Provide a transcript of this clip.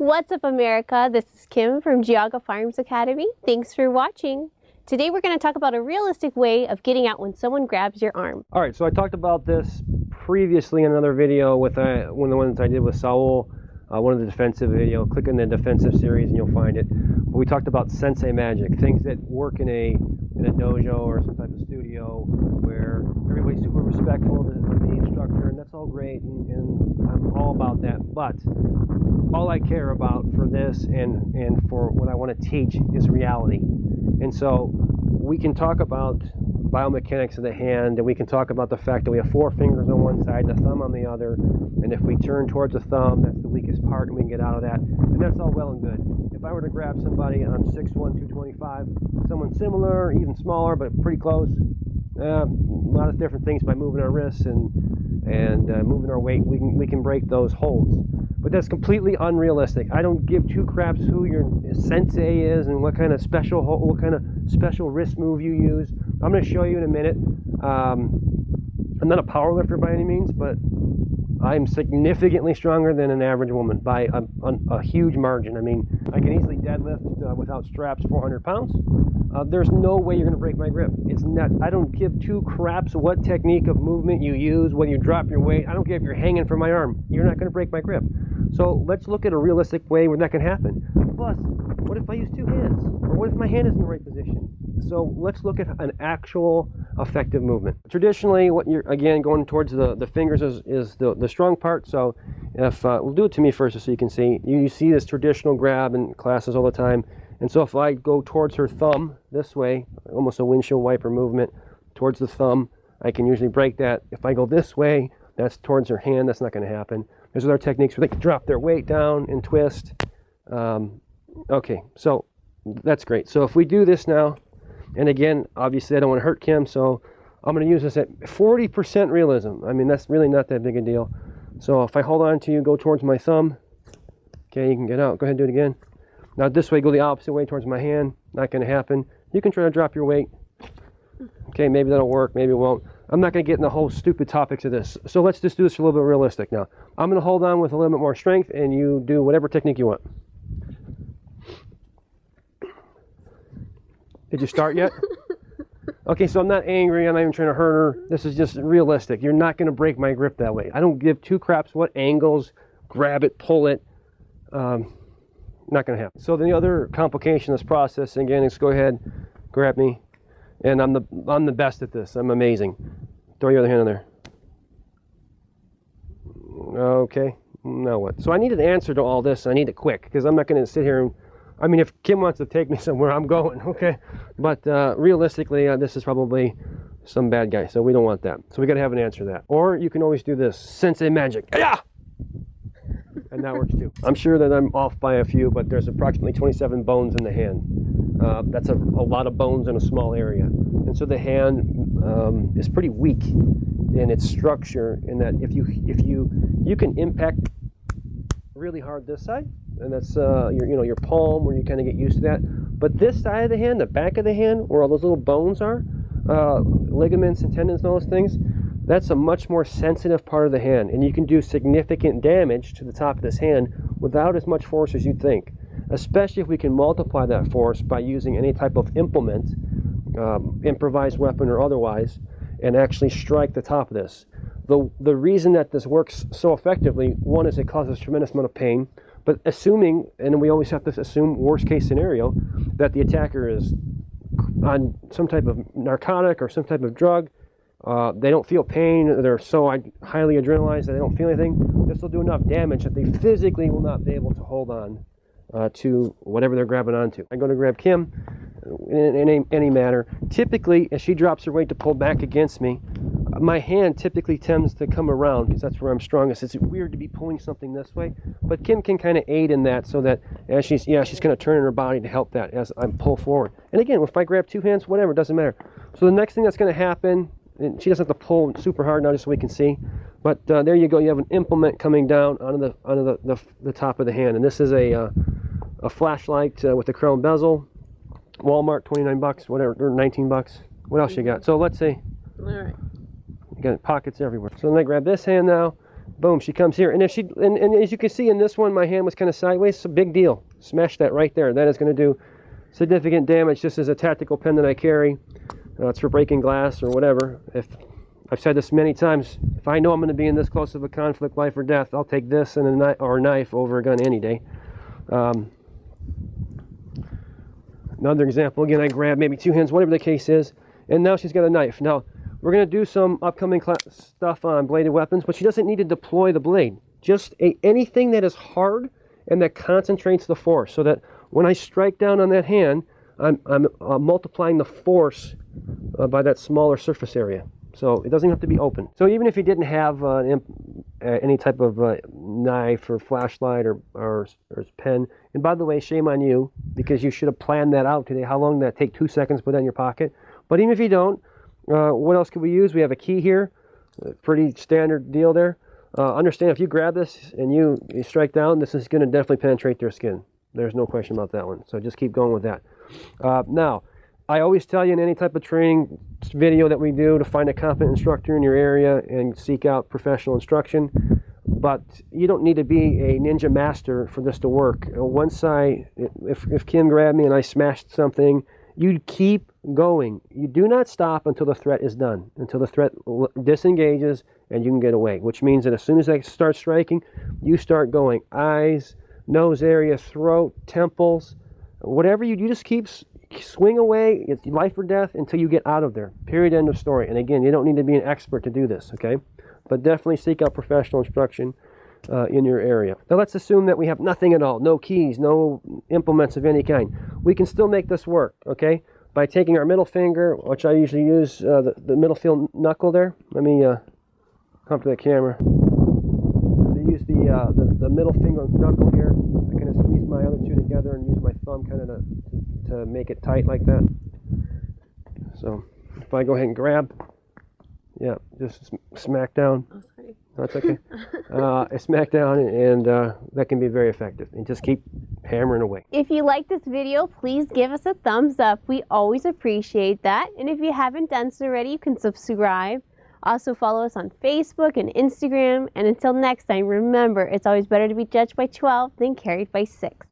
What's up, America? This is Kim from Geauga Firearms Academy. Thanks for watching. Today we're going to talk about a realistic way of getting out when someone grabs your arm. All right, so I talked about this previously in another video with one of the ones I did with Saul, one of the defensive video. Click on the defensive series and you'll find it. But we talked about Sensei magic, things that work in a dojo or some type of studio where everybody's super respectful of the instructor, and that's all great, and I'm all about that. But all I care about for this and for what I want to teach is reality. And so we can talk about biomechanics of the hand, and we can talk about the fact that we have 4 fingers on one side and a thumb on the other, and if we turn towards the thumb, that's the weakest part, and we can get out of that, and that's all well and good. If I were to grab somebody, and I'm 6'1", 225, someone similar, even smaller, but pretty close, a lot of different things by moving our wrists and moving our weight, we can break those holds. But that's completely unrealistic. I don't give 2 craps who your sensei is and what kind of special wrist move you use. I'm going to show you in a minute. I'm not a power lifter by any means, but I'm significantly stronger than an average woman by a huge margin. I mean, I can easily deadlift without straps 400 pounds. There's no way you're going to break my grip. It's not. I don't give 2 craps what technique of movement you use, whether you drop your weight. I don't care if you're hanging from my arm. You're not going to break my grip. So let's look at a realistic way where that can happen. Plus, what if I use 2 hands? Or what if my hand is in the right position? So let's look at an actual effective movement. Traditionally, what you're, again, going towards the fingers is the strong part. So if, we'll do it to me first just so you can see. You see this traditional grab in classes all the time. And so if I go towards her thumb this way, almost a windshield wiper movement towards the thumb, I can usually break that. If I go this way, that's towards her hand, that's not going to happen. There's other techniques where they can drop their weight down and twist. Okay, so that's great. So if we do this now, and again, obviously I don't want to hurt Kim, so I'm going to use this at 40% realism. I mean, that's really not that big a deal. So if I hold on to you, go towards my thumb. Okay, you can get out. Go ahead and do it again. Now this way, go the opposite way towards my hand. Not going to happen. You can try to drop your weight. Okay, maybe that'll work, maybe it won't. I'm not going to get in the whole stupid topics of this. So let's just do this a little bit realistic now. I'm going to hold on with a little bit more strength, and you do whatever technique you want. Did you start yet? Okay, so I'm not angry. I'm not even trying to hurt her. This is just realistic. You're not going to break my grip that way. I don't give 2 craps what angles, grab it, pull it. Not going to happen. So the other complication of this process, again, is go ahead, grab me. And I'm the best at this. I'm amazing. Throw your other hand in there. Okay. Now what? So I need an answer to all this. I need it quick because I'm not going to sit here and. I mean, if Kim wants to take me somewhere, I'm going. Okay. But realistically, this is probably some bad guy, so we don't want that. So we got to have an answer to that. Or you can always do this Sensei magic. Yeah. And that works too. I'm sure that I'm off by a few, but there's approximately 27 bones in the hand. That's a lot of bones in a small area. And so the hand is pretty weak in its structure in that if you can impact really hard this side, and that's your palm where you kind of get used to that. But this side of the hand, the back of the hand, where all those little bones are, ligaments and tendons and all those things, that's a much more sensitive part of the hand, and you can do significant damage to the top of this hand without as much force as you'd think, especially if we can multiply that force by using any type of implement, improvised weapon or otherwise, and actually strike the top of this. The reason that this works so effectively, one, is it causes a tremendous amount of pain, but assuming, and we always have to assume worst case scenario, that the attacker is on some type of narcotic or some type of drug, they don't feel pain, they're so highly adrenalized that they don't feel anything, this will do enough damage that they physically will not be able to hold on to whatever they're grabbing onto. I'm going to grab Kim in any manner. Typically, as she drops her weight to pull back against me, my hand typically tends to come around because that's where I'm strongest. It's weird to be pulling something this way, but Kim can kind of aid in that so that as she's going to turn in her body to help that as I pull forward. And again, if I grab 2 hands, whatever, it doesn't matter. So the next thing that's going to happen, and she doesn't have to pull super hard now just so we can see, but there you go. You have an implement coming down onto the top of the hand, and this is a flashlight with a chrome bezel. Walmart, 29 bucks, whatever, or 19 bucks. What else you got? So let's see. All right. You got pockets everywhere. So then I grab this hand now, Boom, she comes here. And if she, and as you can see in this one, my hand was kind of sideways. It's a big deal. Smash that right there. That is going to do significant damage. This is a tactical pen that I carry. It's for breaking glass or whatever. If I've said this many times, if I know I'm going to be in this close of a conflict, life or death, I'll take this and a knife over a gun any day. Another example, again, I grab maybe 2 hands, whatever the case is, and now she's got a knife. Now, we're going to do some upcoming stuff on bladed weapons, but she doesn't need to deploy the blade. Just anything that is hard and that concentrates the force, so that when I strike down on that hand, I'm multiplying the force by that smaller surface area. So it doesn't have to be open. So even if you didn't have any type of knife or flashlight or pen, and by the way, shame on you, because you should have planned that out today. How long did that take? 2 seconds, put that in your pocket. But even if you don't, what else could we use? We have a key here, pretty standard deal there. Understand, if you grab this and you strike down, this is going to definitely penetrate their skin. There's no question about that one. So just keep going with that. Now, I always tell you in any type of training video that we do to find a competent instructor in your area and seek out professional instruction. But you don't need to be a ninja master for this to work. Once if Kim grabbed me and I smashed something, you keep going. You do not stop until the threat is done, until the threat disengages and you can get away. Which means that as soon as I start striking, you start going. Eyes, nose area, throat, temples, whatever you just keep. Swing away, it's life or death until you get out of there. Period, end of story. And again, you don't need to be an expert to do this, okay? But definitely seek out professional instruction in your area. Now let's assume that we have nothing at all, no keys, no implements of any kind. We can still make this work, okay? By taking our middle finger, which I usually use the middle finger knuckle there. Let me come to the camera. So use the middle finger knuckle here. I kind of squeeze my other two together and use my thumb kind of to make it tight like that. So if I go ahead and grab, yeah, just smack down. Oh, sorry. That's okay. I smack down, and that can be very effective. And just keep hammering away. If you like this video, please give us a thumbs up. We always appreciate that. And if you haven't done so already, you can subscribe. Also follow us on Facebook and Instagram. And until next time, remember, it's always better to be judged by 12 than carried by 6.